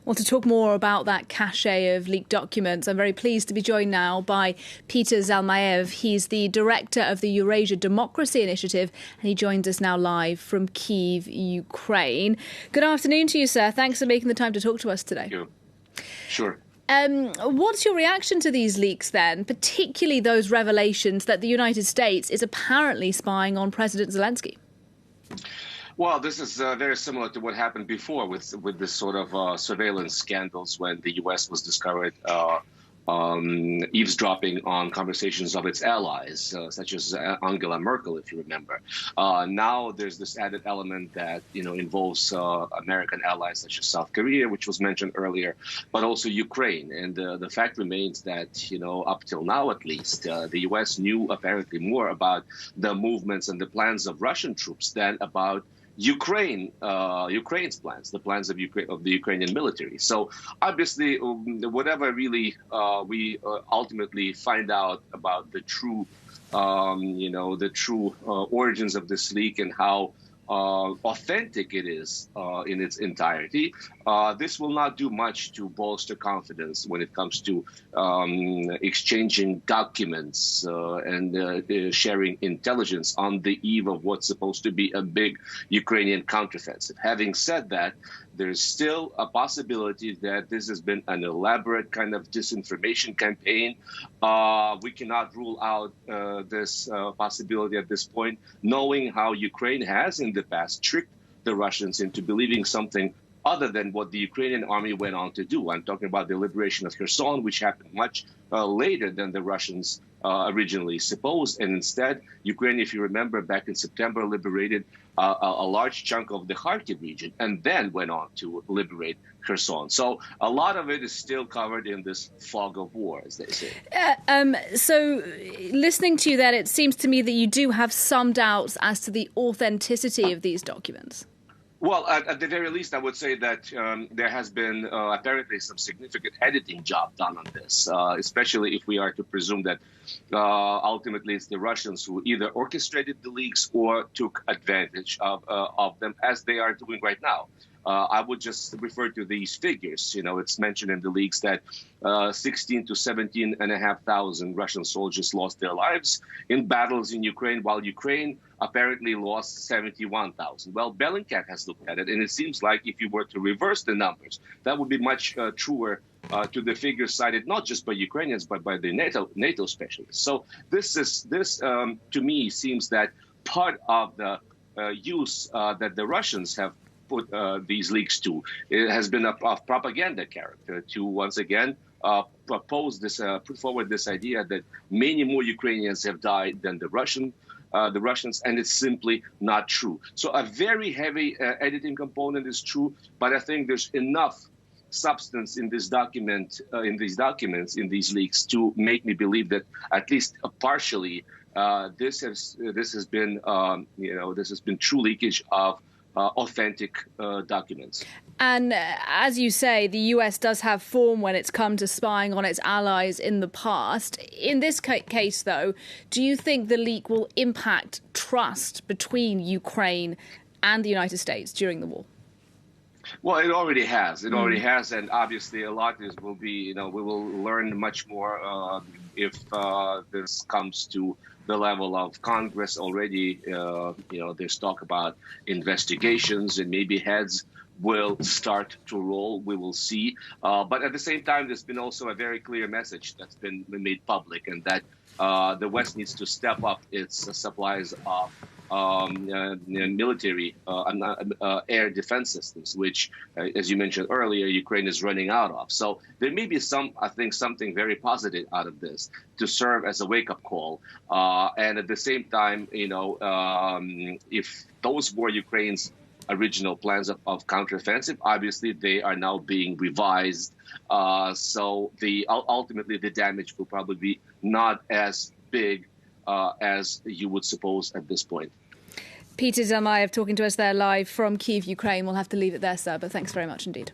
Well, to talk more about that cache of leaked documents, I'm very pleased to be joined now by Peter Zalmayev. He's the director of the Eurasia Democracy Initiative, and he joins us now live from Kiev, Ukraine. Good afternoon to you, sir. Thanks for making the time to talk to us today. Thank you. Sure. What's your reaction to these leaks then, particularly those revelations that the United States is apparently spying on President Zelensky? Well, this is very similar to what happened before with this sort of surveillance scandals when the U.S. was discovered eavesdropping on conversations of its allies, such as Angela Merkel, if you remember. Now there's this added element that, involves American allies such as South Korea, which was mentioned earlier, but also Ukraine. And the fact remains that, up till now, at least, the U.S. knew apparently more about the movements and the plans of Russian troops than about Ukraine's plans, the plans of the Ukrainian military. So obviously, whatever really we ultimately find out about the true, origins of this leak and how authentic it is in its entirety, this will not do much to bolster confidence when it comes to exchanging documents and sharing intelligence on the eve of what's supposed to be a big Ukrainian counteroffensive. Having said that, there's still a possibility that this has been an elaborate kind of disinformation campaign. We cannot rule out this possibility at this point, knowing how Ukraine has in the past tricked the Russians into believing something other than what the Ukrainian army went on to do. I'm talking about the liberation of Kherson, which happened much later than the Russians originally supposed. And instead, Ukraine, if you remember, back in September, liberated a large chunk of the Kharkiv region and then went on to liberate Kherson. So a lot of it is still covered in this fog of war, as they say. So listening to you then, it seems to me that you do have some doubts as to the authenticity of these documents. Well, at the very least, I would say that there has been apparently some significant editing job done on this, especially if we are to presume that ultimately it's the Russians who either orchestrated the leaks or took advantage of them, as they are doing right now. I would just refer to these figures. It's mentioned in the leaks that 16 to 17,500 Russian soldiers lost their lives in battles in Ukraine, while Ukraine apparently lost 71,000. Well, Bellingcat has looked at it, and it seems like if you were to reverse the numbers, that would be much truer to the figures cited not just by Ukrainians but by the NATO specialists. So this to me seems that part of the use that the Russians have put these leaks to, it has been of propaganda character to once again put forward this idea that many more Ukrainians have died than the Russians, and it's simply not true. So a very heavy editing component is true, but I think there's enough substance in this document, in these leaks, to make me believe that at least partially this has been true leakage of authentic documents. And as you say, the US does have form when it's come to spying on its allies in the past. In this case, though, do you think the leak will impact trust between Ukraine and the United States during the war? Well, it already has. It already has, and obviously a lot will be, we will learn much more if this comes to the level of Congress already. There's talk about investigations, and maybe heads will start to roll. We will see. But at the same time, there's been also a very clear message that's been made public, and that the West needs to step up its supplies of military air defense systems, which, as you mentioned earlier, Ukraine is running out of. So there may be something very positive out of this to serve as a wake-up call. And at the same time, if those were Ukraine's original plans of counteroffensive, obviously they are now being revised. So ultimately the damage will probably be not as big as you would suppose at this point. Peter Zalmayev talking to us there live from Kiev, Ukraine. We'll have to leave it there, sir, but thanks very much indeed.